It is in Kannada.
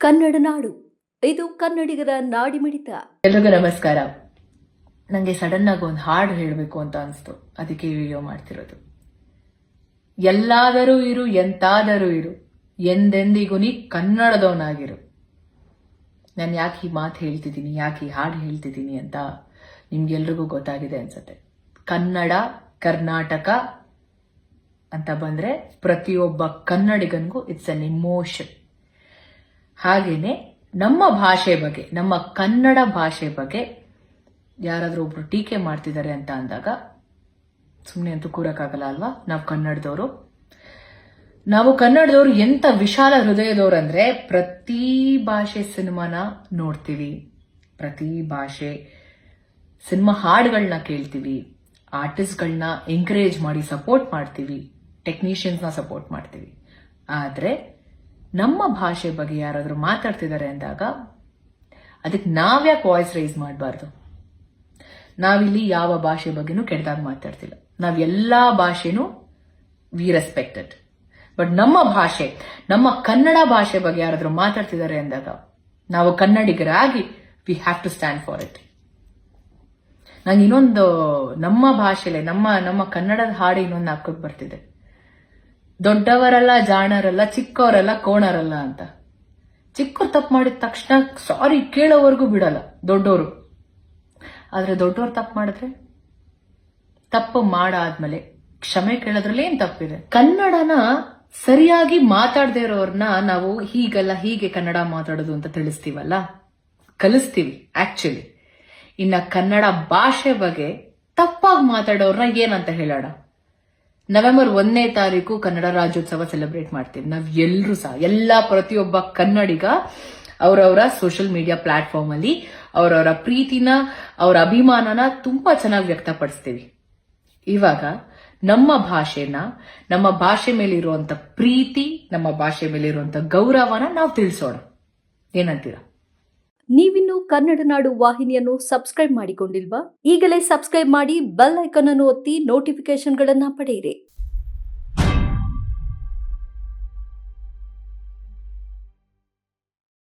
ಕನ್ನಡ ನಾಡು, ಇದು ಕನ್ನಡಿಗರ ನಾಡಿಮಿಡಿತ. ಎಲ್ರಿಗೂ ನಮಸ್ಕಾರ. ನನಗೆ ಸಡನ್ ಆಗಿ ಒಂದು ಹಾಡು ಹೇಳಬೇಕು ಅಂತ ಅನಿಸ್ತು, ಅದಕ್ಕೆ ವಿಡಿಯೋ ಮಾಡ್ತಿರೋದು. ಎಲ್ಲಾದರೂ ಇರು, ಎಂತಾದರೂ ಇರು, ಎಂದೆಂದಿಗೂ ನೀ ಕನ್ನಡದವನಾಗಿರು. ನಾನು ಯಾಕೆ ಈ ಮಾತು ಹೇಳ್ತಿದ್ದೀನಿ, ಯಾಕೆ ಈ ಹಾಡು ಹೇಳ್ತಿದ್ದೀನಿ ಅಂತ ನಿಮ್ಗೆಲ್ರಿಗೂ ಗೊತ್ತಾಗಿದೆ ಅನ್ಸುತ್ತೆ. ಕನ್ನಡ, ಕರ್ನಾಟಕ ಅಂತ ಬಂದ್ರೆ ಪ್ರತಿಯೊಬ್ಬ ಕನ್ನಡಿಗನಿಗೂ ಇಟ್ಸ್ ಅನ್ ಇಮೋಷನ್. ಹಾಗೇನೆ ನಮ್ಮ ಭಾಷೆ ಬಗ್ಗೆ, ನಮ್ಮ ಕನ್ನಡ ಭಾಷೆ ಬಗ್ಗೆ ಯಾರಾದ್ರೂ ಒಬ್ರು ಟೀಕೆ ಮಾಡ್ತಿದ್ದಾರೆ ಅಂತ ಅಂದಾಗ ಸುಮ್ಮನೆ ಅಂತೂ ಕೂರಕ್ಕಾಗಲ್ಲ ಅಲ್ವಾ. ನಾವು ಕನ್ನಡದವರು ಎಂತ ವಿಶಾಲ ಹೃದಯದವ್ರು ಅಂದ್ರೆ, ಪ್ರತಿ ಭಾಷೆ ಸಿನಿಮಾನ ನೋಡ್ತೀವಿ, ಪ್ರತಿ ಭಾಷೆ ಸಿನಿಮಾ ಹಾಡುಗಳನ್ನ ಕೇಳ್ತೀವಿ, ಆರ್ಟಿಸ್ಟ್ಗಳನ್ನ ಎಂಕರೇಜ್ ಮಾಡಿ ಸಪೋರ್ಟ್ ಮಾಡ್ತೀವಿ, ಟೆಕ್ನಿಷಿಯನ್ಸ್ನ ಸಪೋರ್ಟ್ ಮಾಡ್ತೀವಿ. ಆದ್ರೆ ನಮ್ಮ ಭಾಷೆ ಬಗ್ಗೆ ಯಾರಾದ್ರೂ ಮಾತಾಡ್ತಿದ್ದಾರೆ ಅಂದಾಗ ಅದಕ್ಕೆ ನಾವ್ಯಾಕೆ ವಾಯ್ಸ್ ರೈಸ್ ಮಾಡಬಾರ್ದು? ನಾವಿಲ್ಲಿ ಯಾವ ಭಾಷೆ ಬಗ್ಗೆನೂ ಕೆಟ್ಟದಾಗ ಮಾತಾಡ್ತಿಲ್ಲ. ನಾವ್ ಎಲ್ಲಾ ಭಾಷೆನೂ ವಿ ರೆಸ್ಪೆಕ್ಟೆಡ್. ಬಟ್ ನಮ್ಮ ಭಾಷೆ, ನಮ್ಮ ಕನ್ನಡ ಭಾಷೆ ಬಗ್ಗೆ ಯಾರಾದ್ರೂ ಮಾತಾಡ್ತಿದ್ದಾರೆ ಅಂದಾಗ ನಾವು ಕನ್ನಡಿಗರಾಗಿ we have to stand for it. ನಂಗೆ ಇನ್ನೊಂದು ನಮ್ಮ ಭಾಷೆಲೆ ನಮ್ಮ ಕನ್ನಡದ ಹಾಡು ಇನ್ನೊಂದು ಹಾಕೋಕ್ ಬರ್ತಿದೆ. ದೊಡ್ಡವರಲ್ಲ ಜಾಣರಲ್ಲ, ಚಿಕ್ಕವರಲ್ಲ ಕೋಣರಲ್ಲ ಅಂತ. ಚಿಕ್ಕವ್ರು ತಪ್ಪು ಮಾಡಿದ ತಕ್ಷಣ ಸಾರಿ ಕೇಳೋವರೆಗೂ ಬಿಡಲ್ಲ ದೊಡ್ಡವರು. ಆದ್ರೆ ದೊಡ್ಡವ್ರು ತಪ್ಪು ಮಾಡಿದ್ರೆ, ತಪ್ಪು ಮಾಡಾದ್ಮೇಲೆ ಕ್ಷಮೆ ಕೇಳೋದ್ರಲ್ಲಿ ಏನ್ ತಪ್ಪಿದೆ? ಕನ್ನಡನ ಸರಿಯಾಗಿ ಮಾತಾಡದೇ ಇರೋರ್ನ ನಾವು ಹೀಗಲ್ಲ ಹೀಗೆ ಕನ್ನಡ ಮಾತಾಡೋದು ಅಂತ ತಿಳಿಸ್ತೀವಲ್ಲ, ಕಲಿಸ್ತೀವಿ ಆಕ್ಚುಲಿ. ಇನ್ನ ಕನ್ನಡ ಭಾಷೆ ಬಗ್ಗೆ ತಪ್ಪಾಗಿ ಮಾತಾಡೋರ್ನ ಏನಂತ ಹೇಳೋಣ? ನವೆಂಬರ್ 1ನೇ ತಾರೀಕು ಕನ್ನಡ ರಾಜ್ಯೋತ್ಸವ ಸೆಲೆಬ್ರೇಟ್ ಮಾಡ್ತೀವಿ. ನಾವ್ ಎಲ್ರೂ ಸಹ, ಪ್ರತಿಯೊಬ್ಬ ಕನ್ನಡಿಗ ಅವರವರ ಸೋಷಿಯಲ್ ಮೀಡಿಯಾ ಪ್ಲಾಟ್ಫಾರ್ಮ್ ಅಲ್ಲಿ ಅವರವರ ಪ್ರೀತಿನ, ಅವರ ಅಭಿಮಾನನ ತುಂಬಾ ಚೆನ್ನಾಗಿ ವ್ಯಕ್ತಪಡಿಸ್ತೀವಿ. ಇವಾಗ ನಮ್ಮ ಭಾಷೆನ, ನಮ್ಮ ಭಾಷೆ ಮೇಲಿರುವಂತ ಪ್ರೀತಿ, ನಮ್ಮ ಭಾಷೆ ಮೇಲಿರುವಂತ ಗೌರವನ ನಾವು ತಿಳಿಸೋಣ. ಏನಂತೀರಾ? ನೀವಿನ್ನು ಕನ್ನಡ ನಾಡು ವಾಹಿನಿಯನ್ನು ಸಬ್ಸ್ಕ್ರೈಬ್ ಮಾಡಿಕೊಂಡಿಲ್ವಾ? ಈಗಲೇ ಸಬ್ಸ್ಕ್ರೈಬ್ ಮಾಡಿ, ಬೆಲ್ ಐಕಾನ್ ಅನ್ನು ಒತ್ತಿ ನೋಟಿಫಿಕೇಶನ್ಗಳನ್ನ ಪಡೆಯಿರಿ.